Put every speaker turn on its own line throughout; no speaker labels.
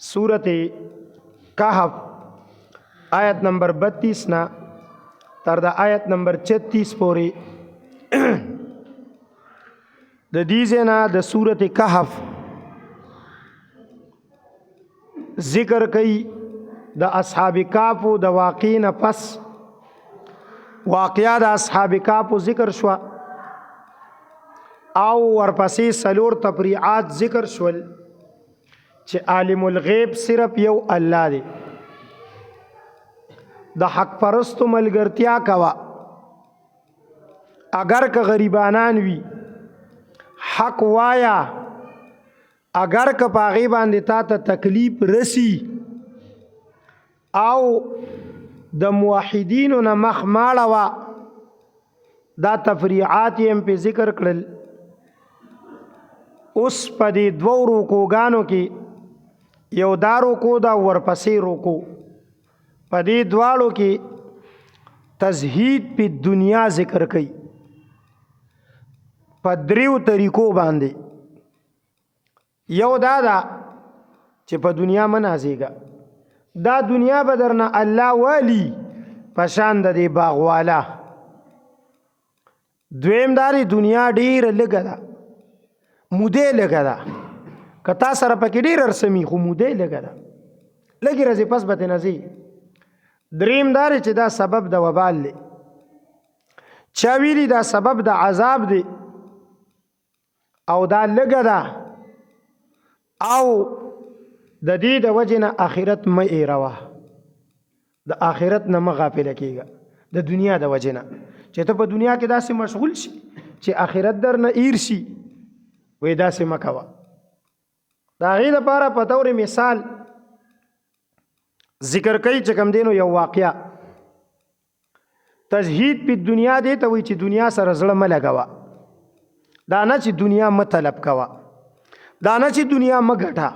सूरत कहफ आयत नंबर 32 ना तर द आयत नंबर 36 पोरी د دې ځایه د सूरत कहफ ذکر کوي د اصحاب کهف د واقع نه پس واقعیا د اصحاب کهف ذکر شو او ورپسې سلور تفریعات ذکر شول چې عالم الغیب صرف یو الله دی د حق پرستو ملګرتیا کوا اگر که غریبانان وي حق وایا اگر که پاغي باندې تا ته تکلیف رسی او د موحدینو نه مخ ماړه وا دا تفریعات یې په ذکر کړل اوس په دې دوه رکوګانو کې یو دا رکو دا ورپسې رکو په دې دواړو کې تزهید په دنیا ذکر کوي په دریو طریقو باندې یو دا چې په دنیا منازيګه دا دنیا بدرنه الله والی پشان د دې باغوالا دویم داري دنیا ډیر لګه ده موده لګه ده کتا سره پکې ډیر رسمي خو موده لګه ده لګي راځي پس به نزي دریم داري چې دا سبب د وبال دی چا ویلي دا سبب د عذاب دی او دا لګه ده او د دې د وجنه اخرت مې ایروا د اخرت نه مغافل کیږي د دنیا د وجنه چې ته په دنیا کې داسې مشغول شي چې اخرت در نه ایر شي وې داسې مکوا دا غي لپاره په تور مثال ذکر کوي چې کوم دینو یو واقعیا تزهید په دنیا دی ته وې چې دنیا سره زړه ملګوا دا نه چې دنیا مطلب کوا دا نه چې دنیا مګټه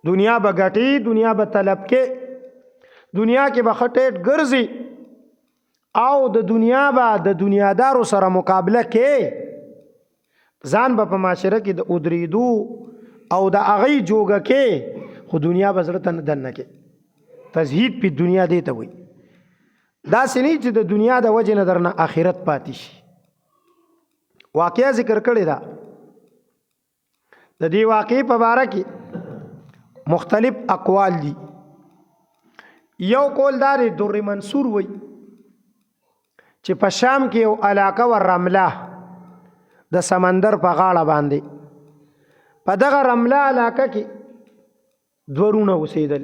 دنیا بغټي دنیا به طلب کې دنیا کې به خټېټ ګرځي او د دنیا به د دنیادارو سره مقابله کې ځان به په معاشره کې د ادریدو او د اغي جوګه کې خو دنیا به زړه تن دنه کې تزهید په دنیا دی ته وي دا سني چې د دنیا د وجه نه درنه آخرت پاتې شي واقعیا ذکر کړی دا د دې واقع په اړه کې مختلف اقوال دي یو قول دار در منصور وای چې په شام کې یو علاقه ور رمله د سمندر په غاړه باندې په دغه رمله علاقه کې دورونه اوسېدل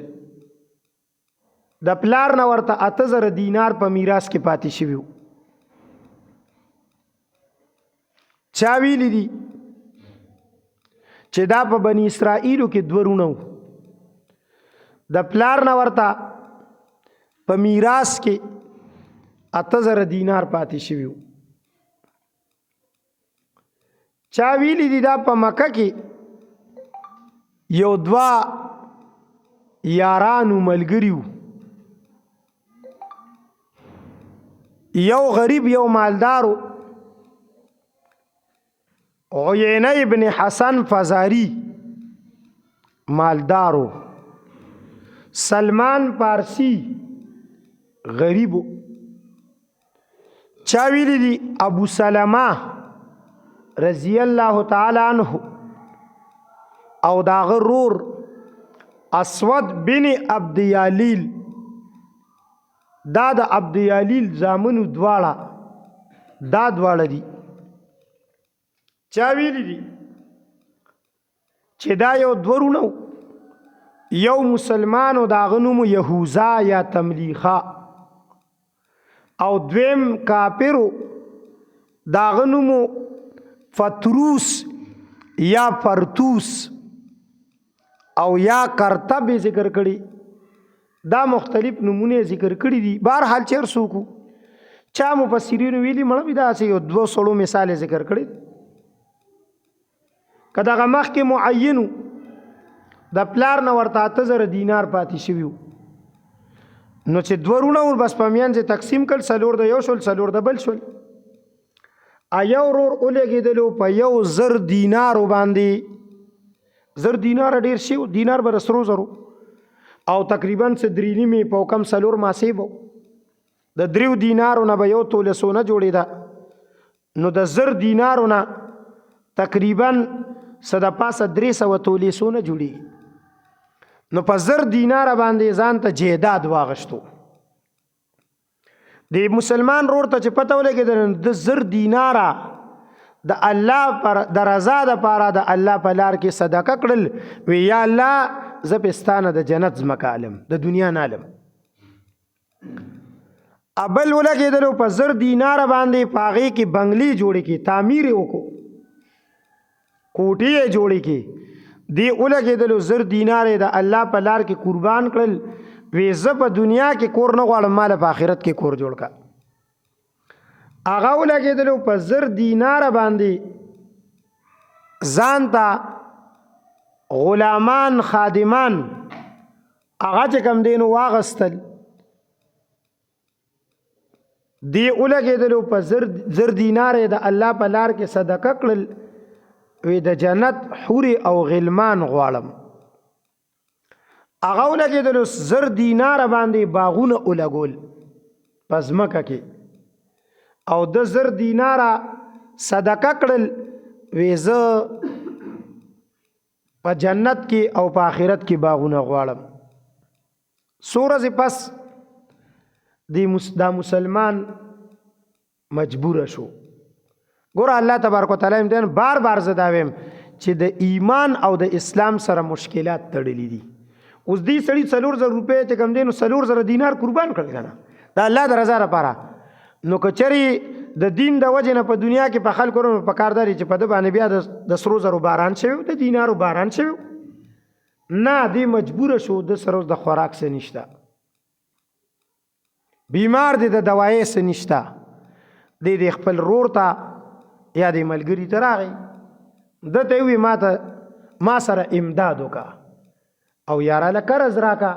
د پلار نه ورته 8000 دینار په میراث کې پاتې شوی چا ویلی دي چې دا په بنی اسرائیلو کې دورونه د پلار نه ورته په میراث کې 8000 دینار پاتې شوی چا ویلی دي دا په مکه کې یو دوا یارانو ملګریو یو غریب یو مالدارو عینه ابن حسن فزاری مالدارو سلمان پارسی غریبو چا ویلی دی ابو سلمہ رضی الله تعالی عنہ او دا غرور اسود بن عبد یالیل دا د عبد یالیل زامنو دواړه دا دواړه دي چا ویلی دي چې دا یو دورونه یو مسلمانو دا غنوم یهوذا یا تملیخا او دویم کافرو دا غنوم فتروس یا فرتوس او یا کرتب ذکر کړي دا مختلف نمونه ذکر کړي دي بهر حال چیر سوکو چا مفسرین ویلي مړه بدا سه یو 200 مثال ذکر کړي کدا غمخ کې معینو د پلار نه ورته 8000 دینار پاتې شوی نو چې دورونه ور بس پمیان چې تقسیم کړ سلور د یو شول سلور د بل شول ایو ورور اولګیدلو په 1000 دینار باندې زر دینار ډیر شي دینار به سرو زرو او تقریبا سدرینی می په کم سلور ماسیبو د 3 دینارو نه به یو توله سونه جوړیدا نو د زر دینارو نه تقریبا صد پاسه 300 توله سونه جوړي نو په زر دینار باندې ځان ته جیداد واغشتو د مسلمان رور ته چې پته ولګي د زر دینارا د الله پر د رضا د پاره د الله په لار کې صدقه کړل وی یا الله زپستانه د جنت زمکالم د دنیا نالم ابل ولګیدلو په زر دینار باندې پاغي کې بنگلي جوړی کی تعمیر وکړو کوټي جوړی کی دی ولګیدلو زر دینار د الله په لار کې قربان کړل وی ز په دنیا کې کور نه غواړم مال په آخرت کې کور جوړ کا اغه ولګیدلو په زر دینار باندې ځان ته غلامان خادمان اغه چې کم دینو واغستل دی ولګیدلو په زر دینار د الله په لار کې صدقه کړل وی د جنت حور او غلمان غواړم اغه ولګیدلو زر دینار باندې باغونه ولګول پس مکه کې او د زر دینار صدقه کړل ویزه په جنت کې او په آخرت کې باغونه غواړم سورز پس دا مسلمان مجبور شو ګور الله تبارک وتعالى امتحان بار بار زداویم چې د ایمان او د اسلام سره مشکلات تړلې دي اوس دې سړي 4000 روپے ته کم دینو 4000 دینار قربان کړل کنه دا الله د رضا لپاره نو کچري د دین د وجه نه په دنیا کې په خلکو په کارداري چې په د باندې بیا د سرو زرو باران شوی د دینارو باران شوی نه دی مجبور شو د سرو د خوراک سه نشته بیمار دی د دوايي سه نشته د خپل رور ته یا د ملګری ته راغی د ته وی ما سره امداد وکا او یاراله قرض راکا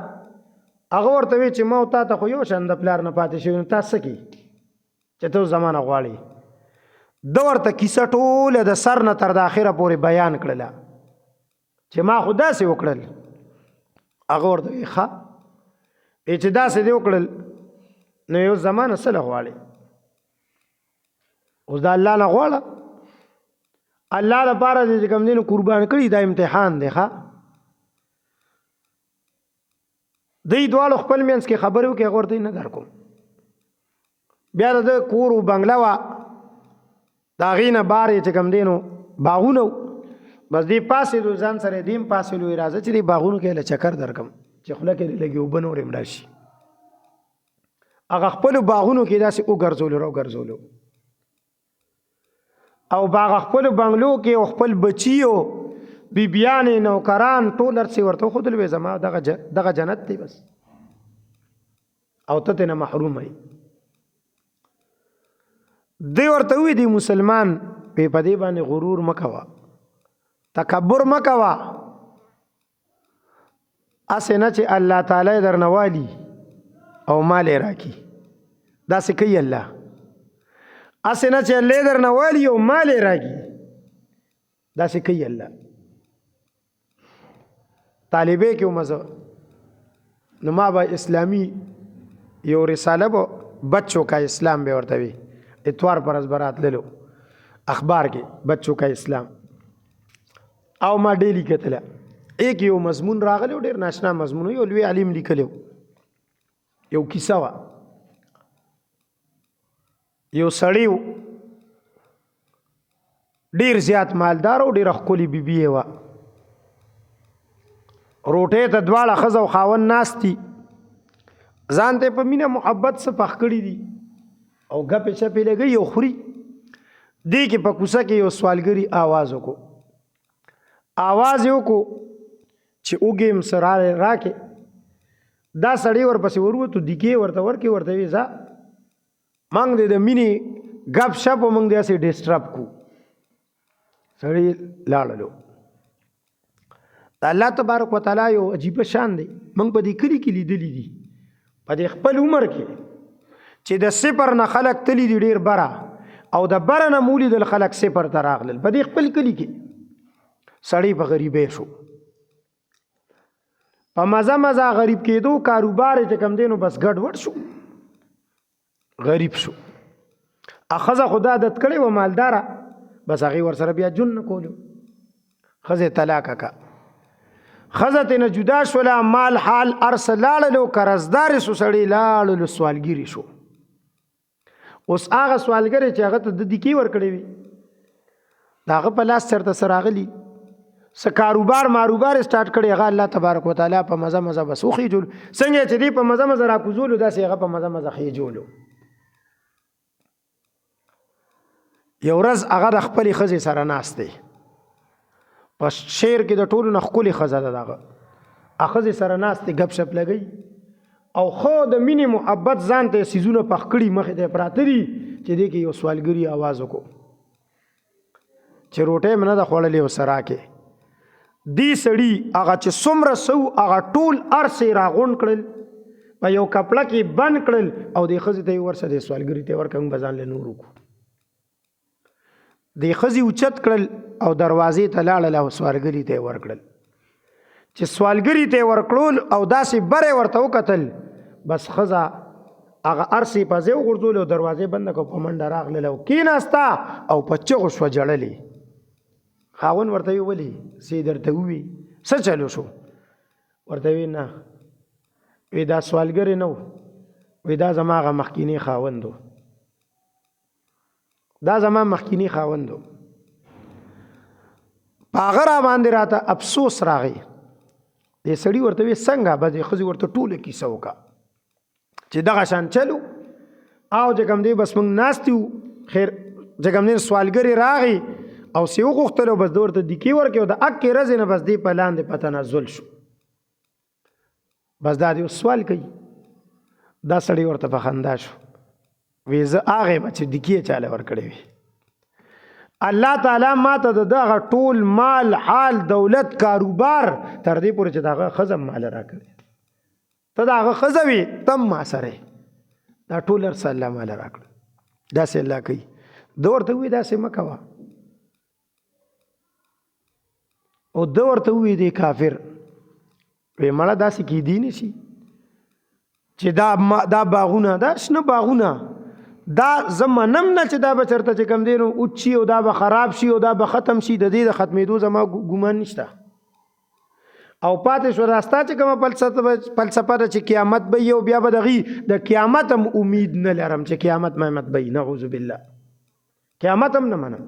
هغه ورته وی چې ما تا ته خو یو شند پلار نه پاتې شوی تاسو کی چې ته زمانہ غواړي د ورته کیسه ټوله د سر نه تر د اخره پورې بیان کړله چې ما خدا سي وکړل هغه ورته ښه چې دا سي دی وکړل نو یو زمانہ سره غواړي اوس د الله نه غواړه الله لپاره دې کوم دین قربان کړی دا امتحان دی ښا دې دوالو خپل مینس کې خبرو کې غورته نه درکوم بیا د کور او بنگلا وا دا غینه بارې چې کم دینو باغونو بس دی پاسې دو ځان سره دیم پاسې لوی راځي چې دی باغونو کې له چکر درکم چې خله کې لګي وبنور امراشي هغه خپل باغونو کې داسې وګرځول او باغ خپل بنگلو کې او خپل بچیو بیبیانې نوکران ټول ارسي ورته خودل وې زما دغه جنت دی بس او ته نه محروم وي دی ورته وی دی مسلمان په پدې باندې غرور مکوا تکبر مکوا اسنه چې الله تعالی درنوالی او مال راکی دا څه کوي الله اسنه چې الله درنوالی او مال راکی دا څه کوي الله طالبې کې مزه نو ما با اسلامی یو رساله بچوں کا اسلام به ورته وی اتوار پر ازبرات للو اخبار کې بچوں کا اسلام او ما ډیلی کتله ایک یو مضمون راغلی ډیر ناشنا مضمون یو لوی عالم لیکلو یو کیسه وا یو سړی ډیر زیات مالدار او ډیر خولي بیبي وا روټه ته دواړه خزو خاون ناشتي ځان ته په مینه محبت سره پخ کړی دي او غپې چپې لګي یو خوري دی کې په کوڅه کې یو سوالګری आवाज وکړو چې اوګم سره راکې دا سړی ورپسې وروته دیګه ورته وی ځا مونږ د مینی غپ شپ مونږ دې سي ډیسټرب کو سړی لاړلو الله تبارک وتعالى یو عجیب شان دی مونږ په دې کلی کې لیدلې دي په دې خپل عمر کې چې د صفر نه خلق تلی دی ډیر برا او د برا نه مولید الخلق صفر تراغلل په دې خپل کلی کې سړی په غریبۍ شو په مزه غریب کېدو کاروبار چې کم دی نو بس ګډوډ شو غریب شو ښځه خو دا عادت کړې وه مالداره بس هغې ورسره بیا جون نه کولو ښځې طلاقه کا ښځه ترېنه جدا شوله مال حال هر څه لاړلو قرضدارې شو سړی لاړلو سوالګري شو اوس هغه سوالګرې چې هغه ته د دیکې ورکړې وي د هغه په لاس چېرته څه راغلي څه کاروبار سټارټ کړی هغه الله تبارک وتعالی په مزه بس وخېجولو څنګه چې دی په مزه راکوزولو داسې هغه په مزه خېجولو یو ورځ هغه د خپلې ښځې سره ناست دی په شعر کې د ټولو نه ښکلې ښځه ده دغه ښځې سره ناست دی ګپ شپ لګوي او خو د مینې محبت ځان ته څیزونه پخ کړي مخې ته پراته دي چې دې کې یو سوالګري آواز وکړو چې روټۍ مې نه ده خوړلې او سره کې دی سړي هغه چې څومره سو هغه ټول ارسې راغونډ کړل په یو کپړه کې بند کړل او دې ښځې ته یې ورسه دې سوالګري ته یې ورکړه موږ به ځان له نور وکړو دې ښځې اوچت کړل او دروازې ته لاړل او سوالګري ته یې ورکړل چې سوالګري ته یې ورکړل او داسې بره ورته وکتل بس ښځه هغه ارسې په ځای وغورځول او دروازې بنده کړه په منډه راغلل او کېناسته او په چغو شوه جړلې خاوند ورته وی ولې څه درته ووي څه چلو شو ورته وی نه وی دا سوالګر نه وی دا زما هغه مخکینی خاوند و دا زما مخکینی خاوند و په هغه را باندې راته افسوس راغی دې سړي ورته وی څنګه به دې ښځې ورته ټوله کیسه وکړه چې دغه شان چلو او چې کوم دی بس موږ ناست یو خیر چې کوم دی سوالګرې راغی او سی وغوښتل او بس د ورته دیکې ورکړې او د اکې ورځې نه بس دې په لاندې په تنزل شو بس دا دې سوال کوي دا سړی ورته په خندا شو وی زه هغې به چې دیکې چاله ورکړې وي الله تعالی ما ته د دغه ټول مال حال دولت کاروبار تر دې پورې چې د هغه ښځه مال راکړې ته د هغه ښځه وي تم ما سره دا ټول هر څه الله مال راکړه داسې الله کوي ده ورته ووایي داسې مه کوه او ده ورته ووایي دی کافر وی مړه داسې کیدی نه شي چې دا باغونه دا شنه باغونه دا زه منم نه چې دا به چېرته چې کوم دی نو اوچ شي او دا به خراب شي او دا به ختم شي د دې د ختمېدو زما ګمان نشته او پاتې شو راستا چې کومه فلسفه ده چې قیامت به یو بیا به دغې د قیامت هم امید نه لرم چې قیامت محمد به نعوذ بالله قیامت هم نه منم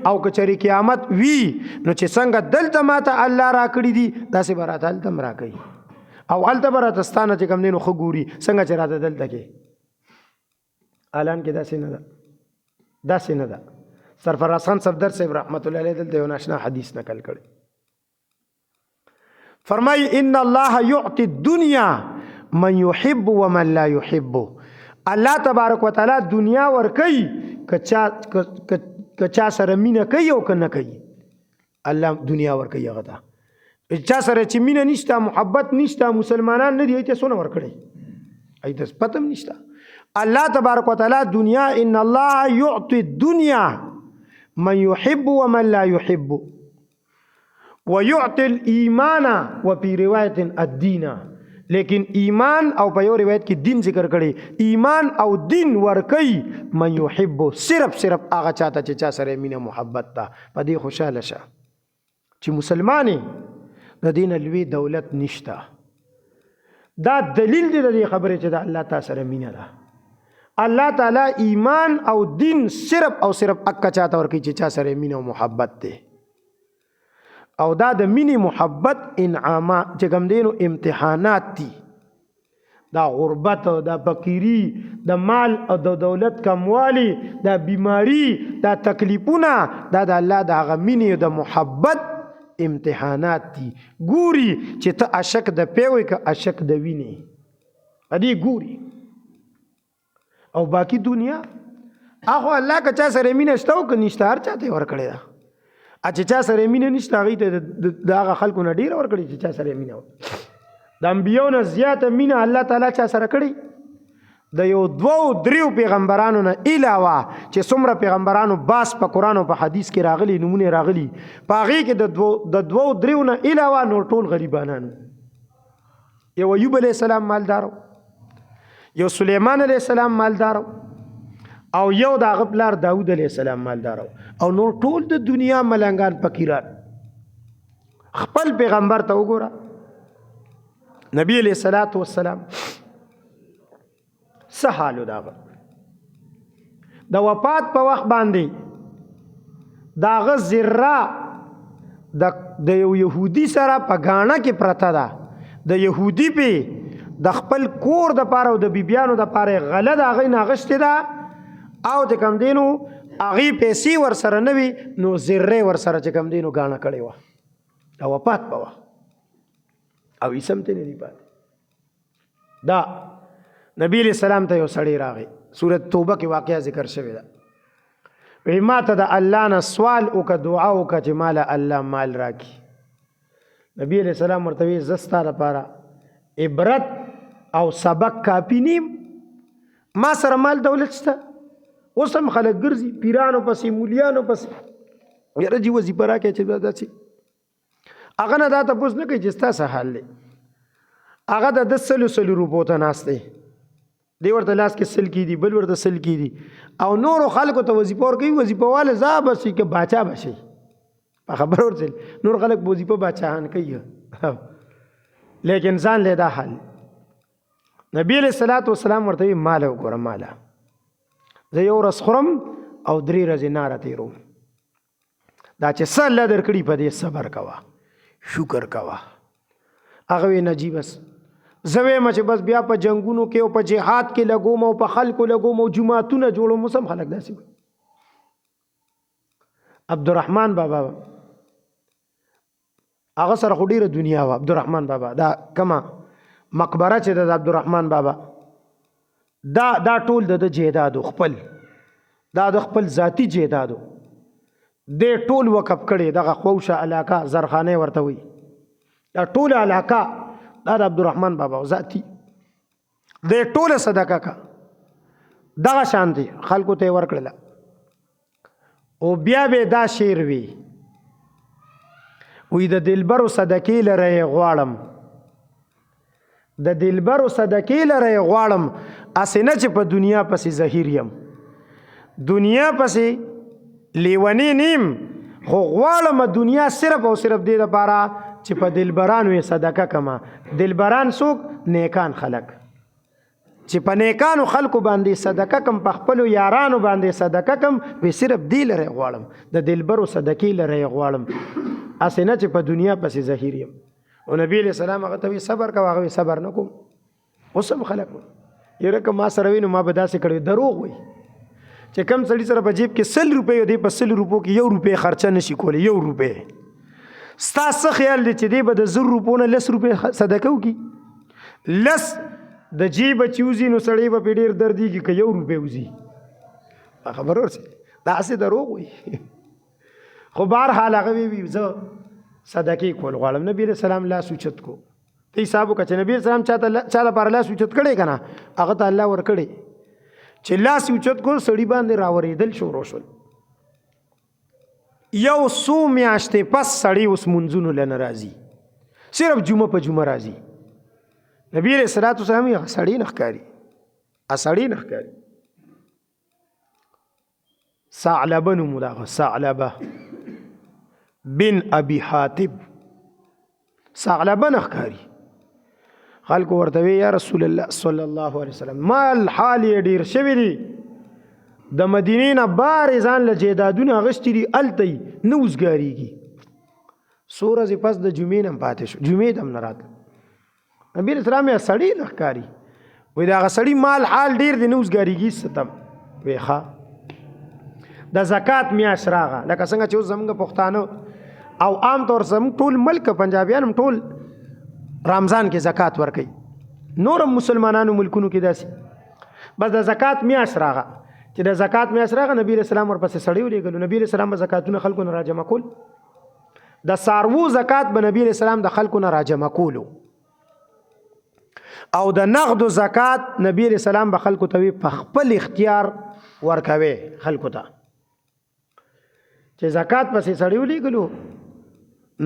او که چېرې قیامت وي نو چې څنګه دلته ماته الله راکړي دي داسې به راته هلته هم راکوي او هلته به راته ستا نه چې کوم دی نو ښه ګوري څنګه چې راته دلته کې الان کې داسې نه ده داسې نه ده سرفراز خان صفدر صاحب رحمت الله علیه دلته یو ناشنا حدیث نقل کړی فرمای ان الله یعطي الدنیا من يحب ومن لا يحب الله تبارک وتعالى دنیا ورکي کچا سره مینه کوي او کنه کوي الله دنیا ورکي هغه ته چا سره چې مینه نشته محبت نشته مسلمانان نه دي ایته سونه ورکړي ایته پتم نشته الله تبارک وتعالى دنیا ان الله يعطي الدنيا من يحب ومن لا يحب ويعطي الايمان وفي روایت الدين لیکن ایمان او په یو روایت کې دین ذکر کړي ایمان او دین ورکي من يحب صرف هغه چاته چې چا سره مینه محبت ده په دې خوشاله شه چې مسلمانې د دین لوی دولت نشته دا دلیل دی د خبرې چې د الله تعالی سره مینه ده الله تعالی ایمان او دین صرف اکا چاته ورکي چې چا سره مینه او محبت ده او دا د مینې محبت انعامات چې کوم دی نو امتحانات دي دا غربت دا فقیری د مال او د دولت کموالی دا بیماری دا تکلیفونه دا د الله د هغه مینې او د محبت امتحانات دي ګوري چې ته عاشق د پیوي که عاشق د وینې ادي ګوري او باقی دنیا هغه الله که چا سره مینه شته او که نشته هر چاته ورکړی ده چې چا سره مینه نشته هغې ته د هغه خلکو نه ډېره ورکړي چې چا سره مینه د انبیاو نه زیاته مینه الله تعالی چا سره کړي د یو دوو دریو پیغمبرانو نه علاوه چې څومره پیغمبرانو باس په قرآن او په حدیث کې راغلي نمونه راغلي په هغې کې د دوو دریو نه علاوه نور ټول غریبانانو. یو ایوب علیه السلام مالدارو، یو سلیمان علیه السلام مالدارو، او یو د هغه پلار داود علیه السلام مالدارو، او نور ټول د دنیا ملنګان فقیران. خپل پیغمبر ته وګوره، نبی علیه الصلاة والسلام څه حالو داغه د وفات په وخت باندې داغه ذره د یو یهودي سره په غاڼه کې پرته ده، د یهودي په د خپل کور د پاره او د بیبیانو د پاره غله د هغې نه اغوښتې ده، او چې کوم دی نو هغې پیسې ورسره نه وي نو ذرې ورسره چې کوم دی نو غاڼه کړې وه د وفات په وخت، او هیڅ هم ته نه دي پاتې. دا نبی علیہ السلام ته یو سړی راغی، سورت توبه کې واقعه ذکر شوی ده، وی ما ته د الله نه سوال وکړه، دعا وکړه چې ماله الله مال راکړي. نبی علیہ السلام ورته وی زه ستا لپاره عبرت او سبق کافي نیم، ما سره مال دولت شته، اوس هم خلک ګرځي پیرانو پسې مولیانو پسې، یاره جي وظیفه راکړی چې داسې هغه نه دا تپوس نه کوي چې ستا څه حال دی، هغه د 100 روپو ته ناست دی، دی ورته لاس کې سل کی دي، بل ورته سل کی دي، او نورو خلکو ته وظیفه ورکوي، وظیفه واله ځا بسي که باچا بشي په خبر ورسل، نور خلک وظیفه باچاهان کوي لیکن ځان له دا حال. نبی علیہ الصلوۃ والسلام ورته وی مال وګوره، ماله زه یو ورځ خورم او 3 ورځې ناره تیروم، دا چې څه الله درکړي په دې صبر کوه، شکر کوه. هغه وی نه جی بس زه وایم چې بس بیا په جنګونو کې او په جهاد کې لګوم او په خلکو لګوم او جماعتونه جوړوم، اوس هم خلک داسې وایي. عبدالرحمن بابا هغه سره خو ډېره دنیا وه، عبدالرحمن بابا دا کمه مقبره چې ده د عبدالرحمن بابا دا ټول د جیدادو خپل، دا د خپل ذاتی جیدادو دې ټول وقف کړي، دغه خوشه علاقه زرخانه ورته وي، دا ټول علاقه دا د عبدالرحمن بابا ذاتی دې ټوله صدقه کا دغه شان دي خلکو ته ورکړله. او بیا به دا شعر وي، وی د دلبرو صدقې لره یې غواړم، د دلبرو صدقې لره یې غواړم، هسې نه چې په دنیا پسې زهیر یم، دنیا پسې لیونی نیم، خو غواړم دنیا صرف او صرف دې لپاره چې په دلبرانو یې صدقه کما. دلبران څوک؟ نیکان خلک، چې په نیکانو خلکو باندې صدقه کم، په خپلو یارانو باندې صدقه کم، وی صرف دې لره غواړم، د دلبرو صدقې لره غواړم، هسې نه چې په دنیا پسې زهیر یم. او نبی علیہ السلام هغه ته وی صبر کوه، هغه صبر نه کوم. اوس هم خلک وایي یاره که ما سره وي نو ما به داسې کړی، دروغ وایي. چې کم سړي سره په جیب کې 100 روپۍ دی، په 100 روپو کې 1 روپۍ خرچه نشي کولی، 1 روپۍ. ستا څه خیال دی چې دی به د 100 روپو نه 10 روپۍ صدقه وکړي؟ 10 د جیبه چې وځي نو سړی به پرې ډېر دردېږي که 1 روپۍ وځي، خبر ورسې داسې دروغ وایي. خو بهرحال هغه وی زه صدقې کول غواړم. نبی علیہ السلام لاس اوچت کو، ته حساب وکړه چې نبی علیہ السلام چا لپاره لاس اوچت کړی که نه، هغه ته الله ورکړی. چې لاس اوچت کو سړي باندې راورېدل شروع شول، یو څو میاشتې پس سړی اوس منځونو له نه راځي، صرف جمعه په جمعه راځي. نبی علیہ الصلوۃ والسلام یې سړی نه ښکاري، سړی نه ښکاري. ثعلبه نوم د هغه، ثعلبه بن ابي حاتب، ثعلبه نه ښکاري. خلکو ورته وی یا رسول الله صلی الله علیه وسلم مال حال یې ډېر شوي دي، د مدینې نه بارې ځان له جیدادونه اغوستي دي، هلته یې نه اوزګارېږي. څو ورځې پس د جمعې نه پاتې شو، جمعې ته هم نه راتله. نبي علیه السلام یې سړی نه ښکاري، وایي د هغه سړي مال حال ډېر دی، نه اوزګارېږي ستم. وایي ښه. د زکات میاشت راغه، لکه څنګه چې اوس زموږ پښتانه او عام طور زموږ ټول ملک پنجابیان هم ټول رمضان کې زکات ورکوي، نورم مسلمانانو ملکونو کې داسې. بس د زکات میاشت راغه، چې د زکات میاشت راغه نبی علیہ السلام ورپسې سړی ولېږلو. نبی علیہ السلام به زکاتونه خلکو نه راجمع کول، د څاروو زکات به نبی علیہ السلام د خلکو نه راجمع کولو. او د نقد و زکات نبی علیہ السلام به خلکو ته په خپل اختیار ورکوي خلکو ته چې زکات پسې سړی ولېږلو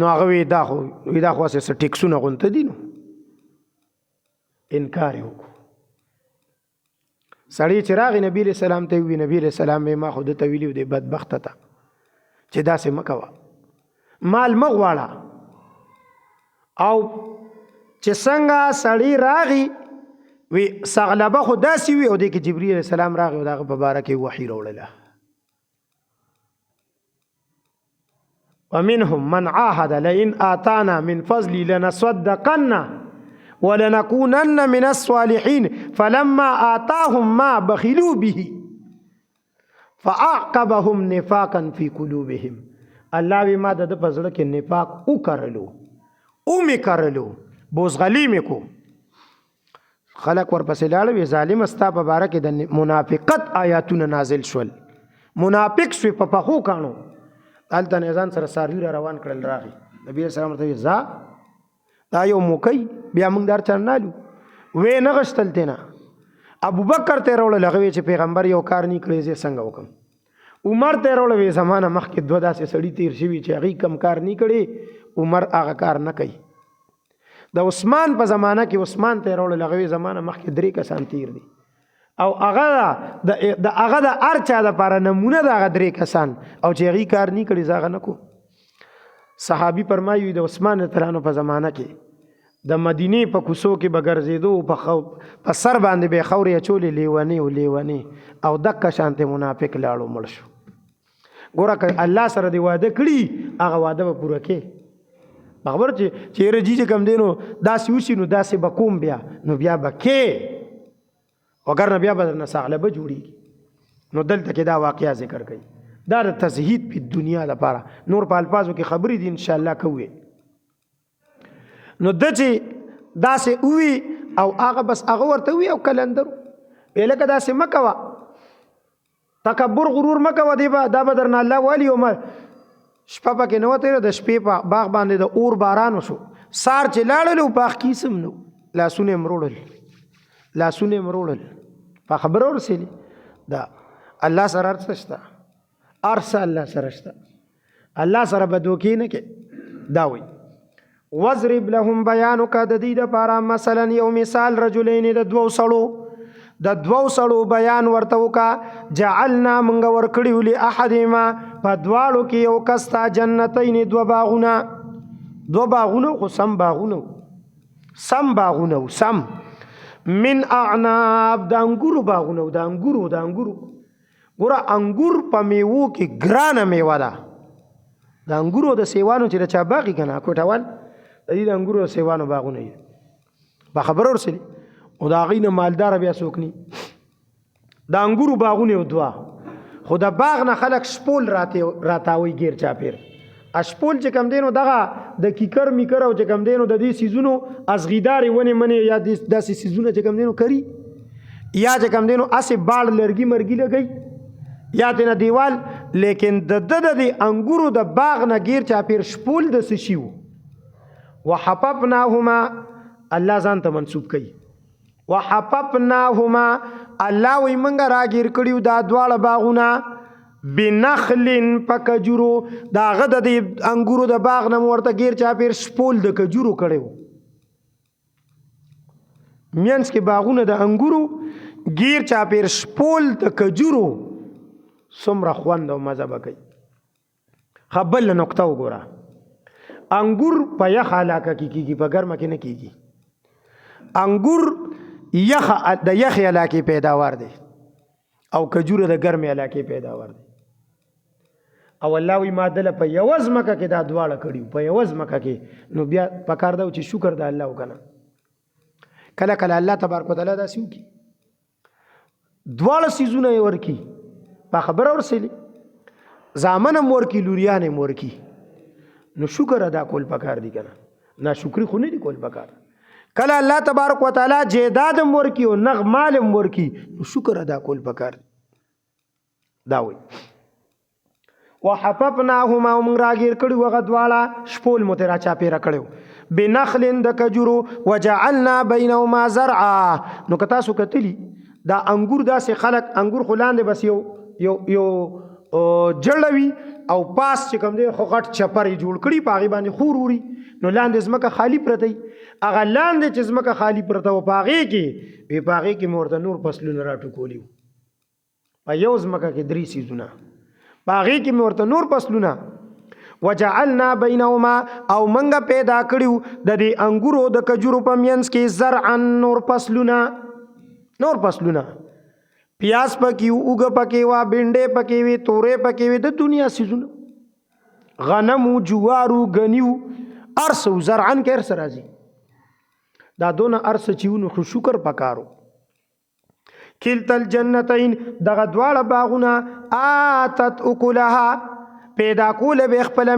نو هغه وی دا خو څه ټیکسونه غونته دي نو انکار یې وکړو سړی چې راغی نبی علیہ السلام ته وی نبی علیہ السلام ما خو دته ویلي دی بدبخته ته چې داسې مه کوه مال مه غواړه او چې څنګه سړی راغی وی ثعلبه خو داسې وي او دی کې جبرئیل علیہ السلام راغی او دغه په باره کې وحی راوړله ومنهم من عاهد لئن آتانا من فضل لنصدقن ولنكونن من الصالحين فلما آتاهم ما بخلوا به فأعقبهم نفاقا في قلوبهم الله بما د پزړه کې نفاق او کرلو بوزغلی میکو خلق ورپسې لاړ وی ظالم استا په باره کې د منافقت آیاتونه نازل شول منافق شوی په پخو کانو دلته نزان سره ساروی را روان کړل راغی نبی رسول الله ته ځا دا یو موکي بیا موږ در چرنالو وې نه غشتل تینا ابو بکر ته راول لغوي چې پیغمبر یو کار نه کړی زه څنګه وکم عمر ته راول وې زمانہ مخکې دوه داسې سړی تیر شوی چې هغه کم کار نه کړي عمر هغه کار نه کوي د عثمان په زمانہ کې عثمان ته راول لغوي زمانہ مخکې درې کسان تیر دي او هغه د ارچا د لپاره نمونه د هغه درې کسان او چې هغه کار نه کړي ځاغه نه کو صحابي فرمایي د عثمان ترانو په زمانہ کې د مدینه په کوڅو کې بغرزیدو په سر باندې به خوري چولې لیونی او دک شانته منافق لاړو مړ شو ګوره الله سره دی وعده کړی هغه وعده به پوره کې خبر چې رجی چې کم دینو داسې وشي نو داسې بقوم بیا نو بیا بکې وګر بیا بدر ثعلبه جوړیږي نو دلته کې دا واقعیا ذکر کړي دا د تزهید په دنیا لپاره نور په الفاظو کې خبرې دي ان شاء الله کوي نو د چې داسې وی او هغه بس هغه ورته وی او کلندر الکه داسې مکوا تکبر غرور مکوا دی دا بدرنا الله والی او شپه پکې نو ته د شپې په باغ باندې د اور باران وشو سار چې لاړل او باغ کیسم نو لاسونه مروړل په خبر ورسېلی دا الله سره ارسشتا الله سره شتا الله سره بدوکی نه کې دا وی وضرب لهم بیانک د دې لپاره مثلا یو مثال رجلین د دوو سړو بیان ورته وکا جعلنا منغ ورکړیو له احدهما په دواړو کې یو کستا جنتین دو باغونه خو سم باغونه من اعناب د انګورو باغونه د انګورو ګوره انګور په میوو کې ګرانه میوه ده د انګورو د سیوانو چې چا باغی کنه کوټوال د دې د انګورو سیوانو باغونه یې په خبر ورسېلی او دا غینه مالدار بیا سوکني د انګورو باغونه دوا خو د باغ نه خلک شپول راتاوي غیر چاپیر اشپول چې کم دینو دغه د کیکر میکر او چې کم دینو د دې سیزونو ازغیداري ونی منی یا داسې سیزونه چې کم دینو کری یا چې کم دینو اسې باړ لرګي مرګي لګي یا دنه دیوال لیکن د انګورو د باغ نه غیر چاپیر شپول د سشیو وحپپناهما الله ځان ته منسوب کوي وحپپناهما الله وی منګه راګیر کړیو دا دواړه باغونه بنخلن پکجورو دا غد د انګورو د باغ نه ورته غیر چاپیر شپول د کجورو کړیو مینس کې باغونه د انګورو غیر چاپیر شپول د کجورو سمره خوند او مزه بکي خپل نقطه وګوره انګور په یخ علاقه کې کیږي په ګرمه کې نه کیږي انګور د یخ علاقه پیداوار دی او کجوره د ګرمه علاقه پیداوار دی او الله وی ماده په یوز مکه کې دا دواړه کړیو په یوز مکه کې نو بیا پکار دا چې شکر د الله وکنه کله الله تبارک وتعالى دا سیو کی دواړه سيزونه ورکی په خبر ورسېلی زامن مورکی لوریان مورکی نو شکر ادا کول پکار دی کنه نا شکری خو نه دی کول پکار کله الله تبارک وتعالى جیداد مورکی او نغمال مورکی نو شکر ادا کول پکار دا وی وحففناهما ومن راګیر کړي وغدواله شپول مترا چا پیرا کړو بنخل د کجورو وجعلنا بینهما زرعا. نو که تاسو کتلی دا انګور داسې خلق انګور خو لاندې بس یو جړوي او پاس چې کوم دی خو غټ چپرې جوړ کړي په هغې باندې خور وړي نو لاندې ځمکه خالي پرته هغه لاندې چې ځمکه خالي پرته وه په هغې کې وی په هغې کې مې ورته نور فصلونه راټوکولي وو په یو ځمکه کې 3 سیزونه په هغې کې مې ورته نور فصلونه وجعلنا بینهما او منګه پیدا کړیو د دې انګورو د کجورو په منځ کې زرعا نور فصلونه پیاز پکې وو اوږه پکې وه بینډې پکې وې تورې پکې وې د دنیا سیزونه غنمو جوارو ګنیو ارس و زرعن کې ارس راځي دا دونه ارس چې ونو خو شکر پکارو کلتا الجنتین دغه دواړه باغونه آتت اکلها پیدا کوله به خپل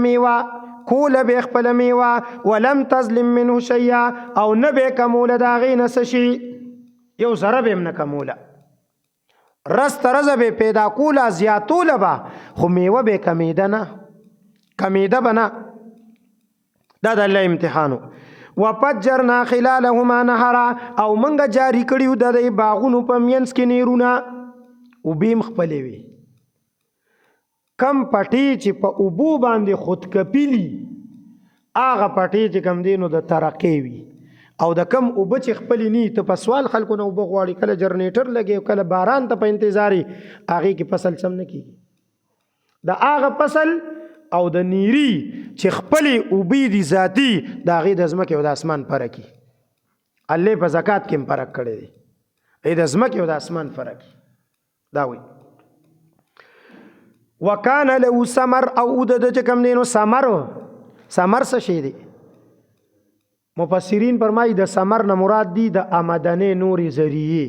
میوه ولم تظلم منه شیئا او نه به کموله د هغې نه څه شي یو ذره به هم نه کموله رس ترزه به پیدا کوله زیاتوله به خو میوه به کمیده به نه دا د الله امتحانو وفجرنا خلالهما نهرا او منګه جاری کړیو د دې باغونو په منځ کې نیرونه اوبې هم خپلې وي کم پټې چې په اوبو باندې خودکپیلي هغه پټې چې کم دی نو د ترقې وي او د کم اوبه چې خپلې نی ته په سوال خلکو نه اوبه غواړي کله جنریټر لګي کله باران ته په انتظاري هغې کې فصل سم نه کېږي د هغه فصل او د نیری چې خپلې اوبې دي ذاتي د هغې د ځمکې او د اسمان فرق وي الله په زکات کې هم فرق کړی دی د ځمکې او د اسمان فرق دا وایي وکانه له ثمر او د چې کوم دی نو ثمر څه شی دی مفسرین فرمایي د ثمر نه مراد دی د آمدنې نورې ذریعې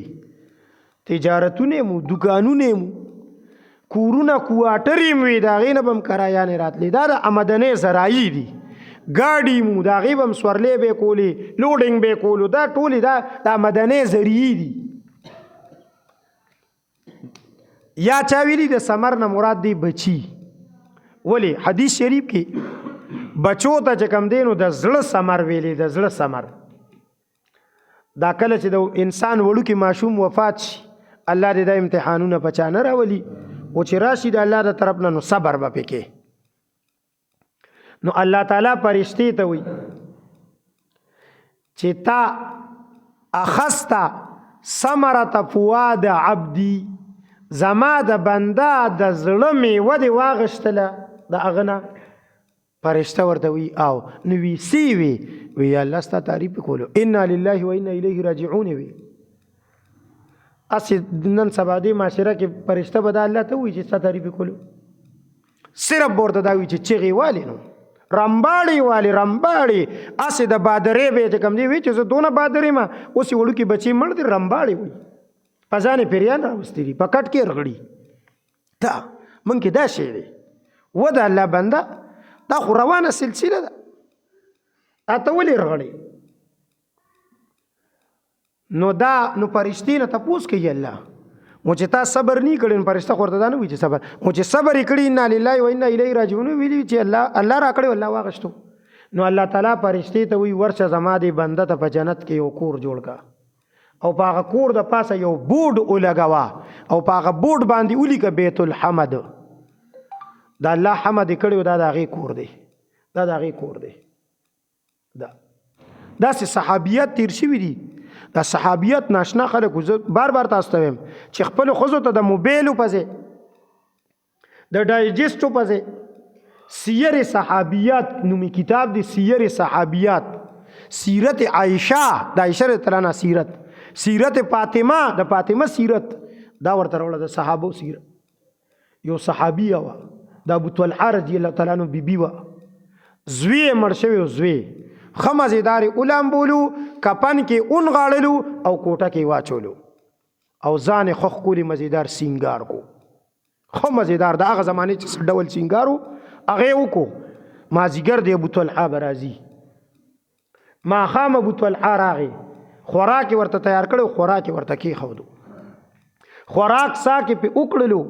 تجارتونه مو دکانونه مو کورونه کوارټرې مو د هغې نه به هم کرایانې راتلې دا د آمدنې ذرایع دي ګاډي مو د هغې به هم سورلې به کولې لوډینګ به کولو دا ټولې دا د آمدنې ذریعې دي یا چا ویلي د ثمر نه مراد دی بچي ولې حدیث شریف کې بچو ته چې کوم دی نو د زړه ثمر ویلي د زړه ثمر دا کله چې د انسان وړوکی ماشوم وفات شي الله دې دا امتحانونه په چا نه راولي او چې راشي د الله د طرف نه نو صبر به پکې نو الله تعالی فرشتې ته وایي چې تا اخسته ثمرة فؤاد عبدي زما د بنده د زړه میوه دې واغشتله د هغه نه فرشته ورته وی او نو وی سی وی الله ستا تعریف کولو انا لله و انا الیه راجعون وی اسی نن سبا دې معاشره کې فرشته به د الله ته وی چې ستا تعریف کولو صرف ورته دا وی چې چغې والی نو رمباړي اسی د بادرې به چې کوم دی وی چې زه دونه بادرې ما اوس وړوکي بچي مړ دي رمباړي وی پزانې پیریان راوستي دي په کټ کې رغړي دا مونږ کې دا شی دی و د الله بنده دا خو روانه سلسله ده اته ولې رغړي نو فرشتې نه تپوس کوي الله مو چې تا صبر نه کړي فرشته خو ورته دا نه وي چې صبر مو چې صبر یې کړي انا لله و انا الیه راجعون ویلي چې الله را کړی الله واغشتو نو الله تعالی فرشتې ته وی ورشه زما دې بنده ته په جنت کې یو کور جوړ کا او په هغه کور د پاسه یو بورډ ولګوا او په هغه بورډ باندې ولیکه بیت الحمد دا الله حمد کړي دا د هغې کور دی دا د هغې کور دی داسې صحابیت تیر شوي دي دا صحابیت ناشنا خلک بار بار تاسو ته وایم چې خپلو ښځو ته د موبیلو په ځای د ډایجسټو په ځای سیر صحابیات نومي کتاب دی سیر صحابیات سیرت عائشہ د عائشہ رضی الله عنها سیرت فاطمه د فاطمه سیرت دا ورته راوړه د صحابو سیرت یو صحابیه وه د ابو طلحه رضی الله تعالی عنه بیبي وه زوی یې مړ شوی و زوی ښه مزېدارې ولامبولو کپن کې اون غاړلو او کوټه کې واچولو او ځان یې ښه ښکلي مزېدار سینګار کو ښه مزېدار د هغه زمانې چې څه ډول سینګار و هغه یې وکړو مازدیګر د ابو طلحه به راځي ماښام ابو طلحه راغی خوراک یې ورته تیار کړی خوراک یې ورته کېښودو خوراک سا کې پې وکړلو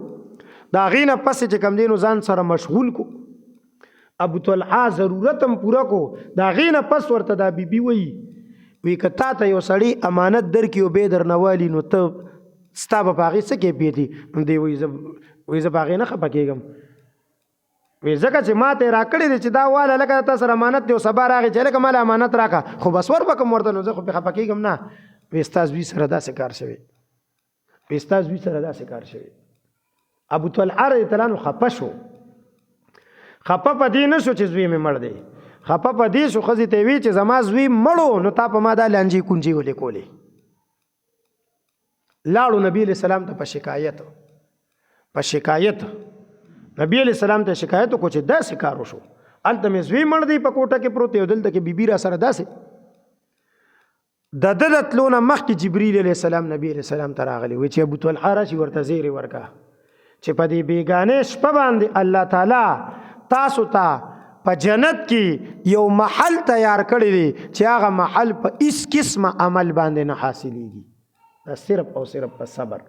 د هغې نه پسې چې کوم دی نو ځان سره مشغول کو ابو طلحه ضرورت هم پورا کو دا غینه پس ورته دا بیبي وی کتا ته یو سړی امانت درکې او به درنوالی نو ته ستا به په هغې څه کیفیت وي دی وایي زه په هغې نه خفه کېږم وی ځکه چې ما ته یې راکړی دی چې دا واله لکه تا سره امانت دی او سبا راغی چې لکه ماله امانت راکړه خو بس ور به کوم ورته نو زه خو پرې خفه کېږم نه وی ستا زوی سره داسې کار شوی ابو طلحه رضی الله عنه خفه شو خفه په دې نه شو چې زوی مې مړ دی خفه په دې شو ښځې ته وی چې زما زوی مړو نو تا په ما دا لانجې کونجې ولې کولې لاړو نبی علیہ السلام ته په شکایت نبی علیہ السلام ته شکایت وکړو چې داسې کار وشو هلته مې زوی مړ دی په کوټه کې پروت دی او دلته کې بیبي را سره داسې د ده د تلو نه مخکې جبریل علیہ السلام نبی علیہ السلام ته راغلی وی چې ابو طلحه راشي ورته زیرې ورکړه چې په دې بیګانې شپه باندې الله تعالی تاسو ته په جنت کې یو محل تیار کړی دی چې هغه محل په هیڅ قسمه عمل باندې نه حاصلېږي دا صرف او صرف په صبر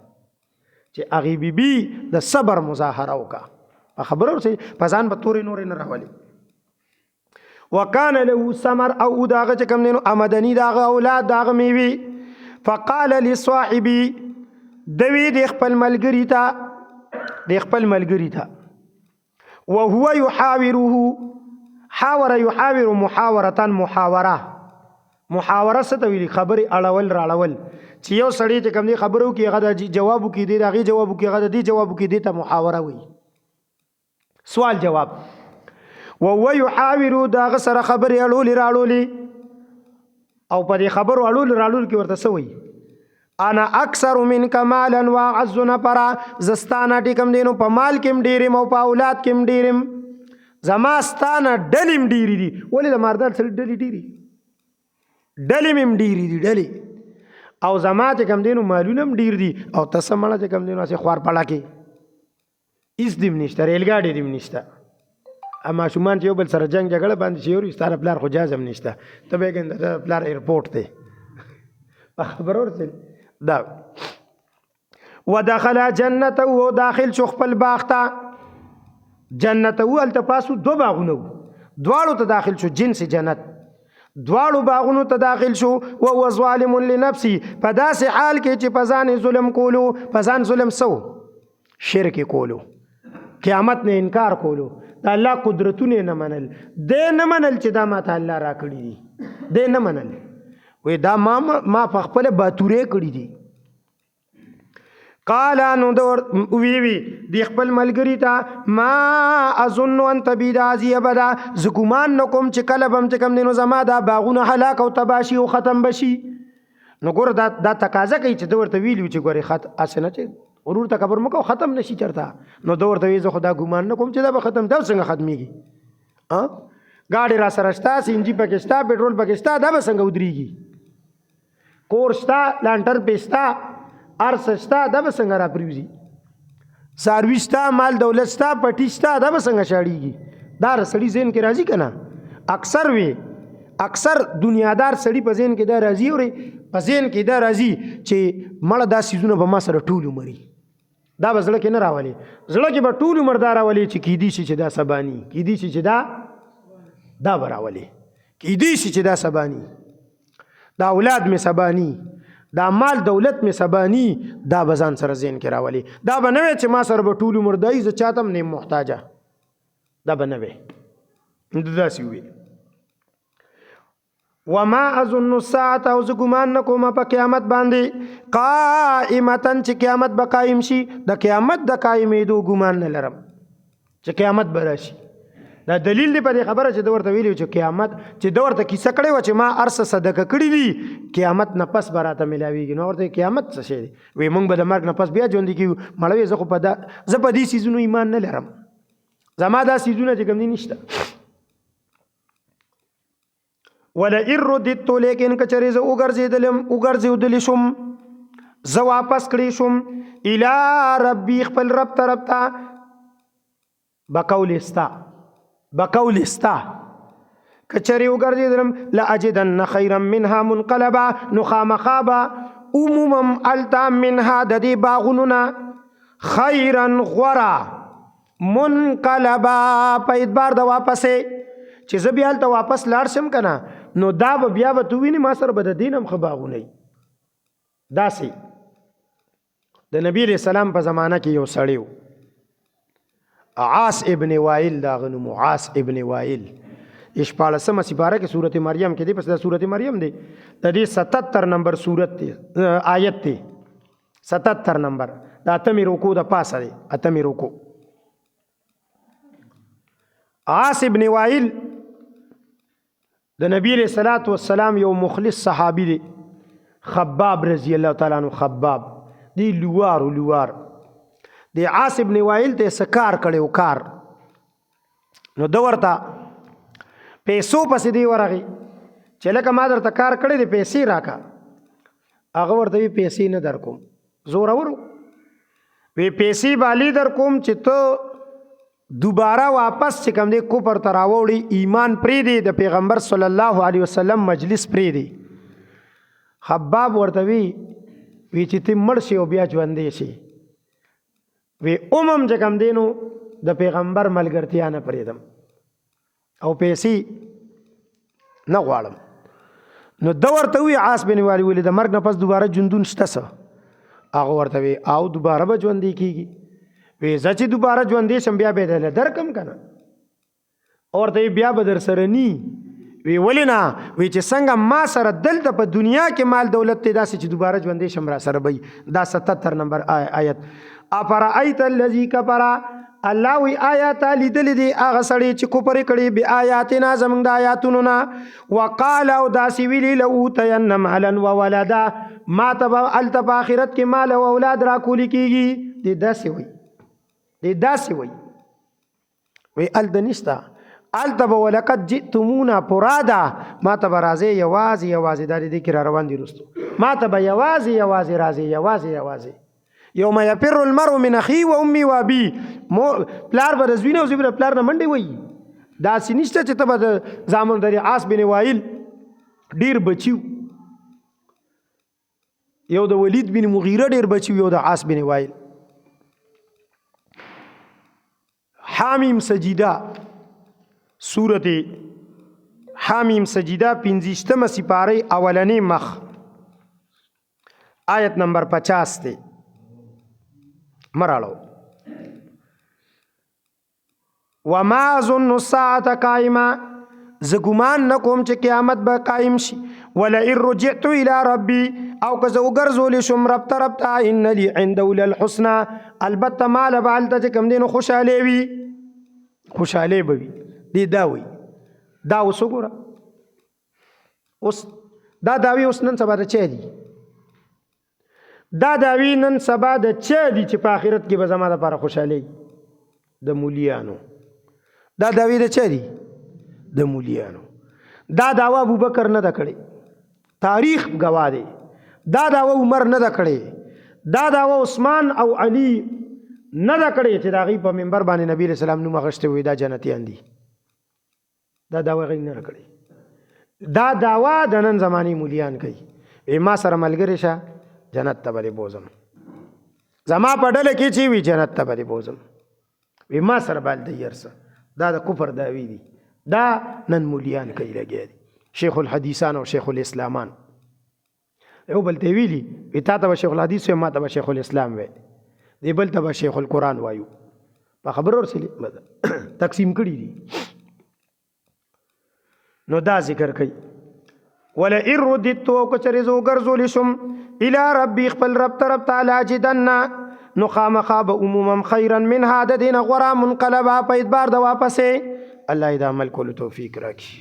چې هغې بیبي د صبر مظاهره وکړه په خبره ورسې په ځان به تورې نورې نه راولي وکانه له ثمر او داغه چې کوم دی نو آمدني داغه اولاد داغه میوي فقال لصاحبي دوی د خپل ملګري ته وهو يحاوره حاور يحاور محاوره څه ته ویلي خبرې اړول راړول چې یو سړی چې کوم دی خبرو کې هغه د جواب کې دی هغې جواب کې هغه د دې جواب کې دی ته محاوره وي سوال جواب وهو يحاور داغه سره خبرې اړولې راړولې او په دې خبرو اړول راړول کې ورته څه وایي انا اکثر منک مالا واعز نفرا زستانه ټیکم دینو په مال کې ډیرم او په اولاد کې ډیرم زما ستانه ډلیم ډیری دي ولې د ماردار سره ډلی ډیری ډلیم ډیری دي ډلی او زما چې کم دینو مالونه ډیر دي او تاسو مړه چې کم دینو اسه خوار پړه کې هیڅ دیم نشته ریل گاډي دیم نشته اما شومان چې یو بل سره جنگ جګړه باندې شي ستاره پلار خو جازم نشته ته به ګنده پلار ایرپورټ ته خبر ورته دا ودخل جنته و داخل شو خپل باغ ته جنته ول تاسو دو باغونه دواړو ته داخل شو جنس جنت دواړو باغونو ته داخل شو او هو ظالم لنفسه په داسې حال کې چې په ځان ظلم کولو په ځان ظلم سو شرک کولو قیامت نه انکار کولو د الله قدرتونه نه منل د نه منل چې دا ماته الله را کړی دي د نه منل وې دا ما په خپل باتورې کړی دي قال نو دور وی دی خپل ملګری ته ما اظن ان تبید ازی ابدا زګمان نکوم چې کله بم چې کم دینو زما دا باغونه هلاک او تباشي او ختم بشي نو ګور دا تقاضا کوي چې دور ته ویلو چې ګوري خط اسنه چې غرور تکبر مکو ختم نشي چرته نو دور ته وی زه خدا ګمان نکوم چې دا به ختم دا څنګه ختميږي گاڑی را سره شتا سینجی پکستا پټرول پکستا دا به څنګه ودرېږي کورستا لانټر پېستا ارسستا دا به څنګه را پریوزي سرویستا مال دولتستا پټیستا دا به څنګه شاړيږي دا سړی ذهن کې راځي کنه اکثر دنیادار سړی په ذهن کې دا راځي او په ذهن کې دا راځي چې مړه دا سيزونه به ما سره ټول عمرې دا به زړه کې نه راولي زړه کې به ټول عمر دا راولي چې کیدی شي چې دا سبانی کیدی شي چې دا براولي کیدی شي چې دا سبانی دا اولاد می سبانی دا مال دولت می سبانی دا بزان سره ذهن کې راولي دا به نه چې ما سره به ټول عمر دای ز چاتم نه محتاجه دا به نه وي دا سی وي وما اظن الساعه او زګمان نکوم په قیامت باندې قائمتن چې قیامت به قائم شي د قیامت د قائمېدو ګمان نه لرم چې قیامت به راشي دا دلیل دی په خبره چې دورته ویلو چې قیامت چې دورته کیسه کړي و چې ما ارسه صدقه کړی دي قیامت نه پس براته ملاويږي نو ورته قیامت څه شي وي مونږ به د مرګ نه پس بیا ژوند کیو مړوي زه خو په دې سيزونو ایمان نه لرم زما دا سيزونه چې کوم دي نشته ولا اردت لیکن کچری ز وګرځیدل شم زه واپس کړی شم الی ربی خپل رب طرف ته بقول استا کچری وګرځیدلم لا اجدن خیرا منها منقلبا نخامخابا عموما التا منها د دې باغوننا خیرا غورا منقلبا په اعتبار د واپسې چې زه بیا هلته واپس لاړ شم که نه نو دا به بیا به تو وینې ما سره به د دین هم ښه باغونه وي. داسې د نبی علیه السلام په زمانه کې یو سړی و عاص ابن وائل د هغه نوم عاص ابن وائل 14مه سپاره کې سورت مریم کې دی پس دا سورت مریم دی د دې 77 نمبر سورت دی آیت دی 77 نمبر د اتمې رکوع د پاسه دی اتمې رکوع. عاص ابن وائل د نبی علیہ الصلوۃ والسلام یو مخلص صحابي دی خباب رضی الله تعالی عنہ. خباب دی لوار دی عاص ابن وائل ته سکار کړو کار نو د ورته پیسو پسې دی ورغی چې لکه ما درته کار کړی دی پیسې راکا. هغه ورته پیسې نه در کوم زور اورو وی پیسې بالی در کوم چې ته دوباره واپس چې کوم دی کفر ته راوړي ایمان پرې دی د پیغمبر صلی الله علیه وسلم مجلس پرې دی. خباب ورته وی چې ته مړ شي او بیا ژوندې شي وی چې کوم دی نو د پیغمبر ملګرتیا نه پرېږدم او پیسې نه غواړم. نو د ورته وی عاص بن وائل ویل د مرګ نه پس دوباره ژوندون شته څه؟ هغه ورته وی او دوباره به ژوندې کېږي. وی زه چې دوباره ژوندې شم بیا به درله درکم که نه؟ ورته بیا به در سره نی. وی ولې نه؟ وی چې څنګه ما سره دلته په دنیا کې مال دولت دی داسې چې دوباره ژوندې شم را سره به دا 77 نمبر آیت. افرأیت الذی کفر الله وی آیات لیدلې دي هغه سړی چې کفر کړي بیا آیاتنا زمونږ د آیاتونو نه وقال او داسې ویلي لأوتین مالا وولدا ما ته به هلته په آخرت کې مال او اولاد راکولی کېږي. دی داسې وی وی هلته نشته هلته به ولقد جئتمونا فرادا ما ته به راځې یوازې دا دې کې را روان دي رستو ما ته به یوازې راځې یوم یفر المرء من اخیه و امي و ابي پلار به د زوی نه او زوی به د پلار نه منډې وایي. داسې نشته چې ته به د زامن د عاص بن وائل ډېر بچي یو د ولید بن مغیره ډېر بچي یو د عاص بن وائل. حامیم سجیده سورت حامیم سجیده 50مه سپاره اولنې مخ آیت نمبر 50 دی مراړو. وما ظن الساعه قائمه ز ګمان نکوم چې قیامت به قائم شي ولئن رجعت الى ربي او که زه وګرځول شم رب ته ان لي عنده للحسنى البته مال به هلته چې کوم دی نو خوشحالي به وي. دی دا وی دا اوس وګوره اوس دا داوی اوس نن سبا د چا دي؟ دا داوی نن سبا د چا دي چې په آخرت کې به زما دپاره خوشحالي د مولیانو. دا داوی د چا دي؟ د مولیانو. دا دعوه ابوبکر نه ده کړې تاریخ ګواه دی. دا دعوه عمر نه ده کړې دا دعوه عثمان او علي نه ده کړې چې د هغوی په منبر باندې نبي علیه السلام نوم اخیستی وي دا جنتیان دي. دا دعوه هغوی نه ده کړې. دا دعوه د نن زمانې مولیان کوي. ما سره ملګری شه جنت ته به دې بوځم زما په ډله کې چې وي جنت ته به دې بوځم وي ما سره به هلته یرسه. دا د کفر دعوی دي. دا نن مولیان کوي لګیا دي شیخ الحدیثان او شیخ الاسلامان. یو بل ته ویلي وي تا ته به شیخ الحدیث وي ما ته به شیخ الاسلام وي دی بل ته به شیخ القرآن وایو. په خبر ورسېلې تقسیم کړي دي. نو دا ذکر کوي ولئن رددت او که چېرې زه وګرځولی شم الى ربي خپل رب طرف ته لاجدن نو خامخا به عموما خیرا منها د دې نه غوره منقلبه په اعتبار د واپسې. الله دې د عمل کولو توفیق راکړي.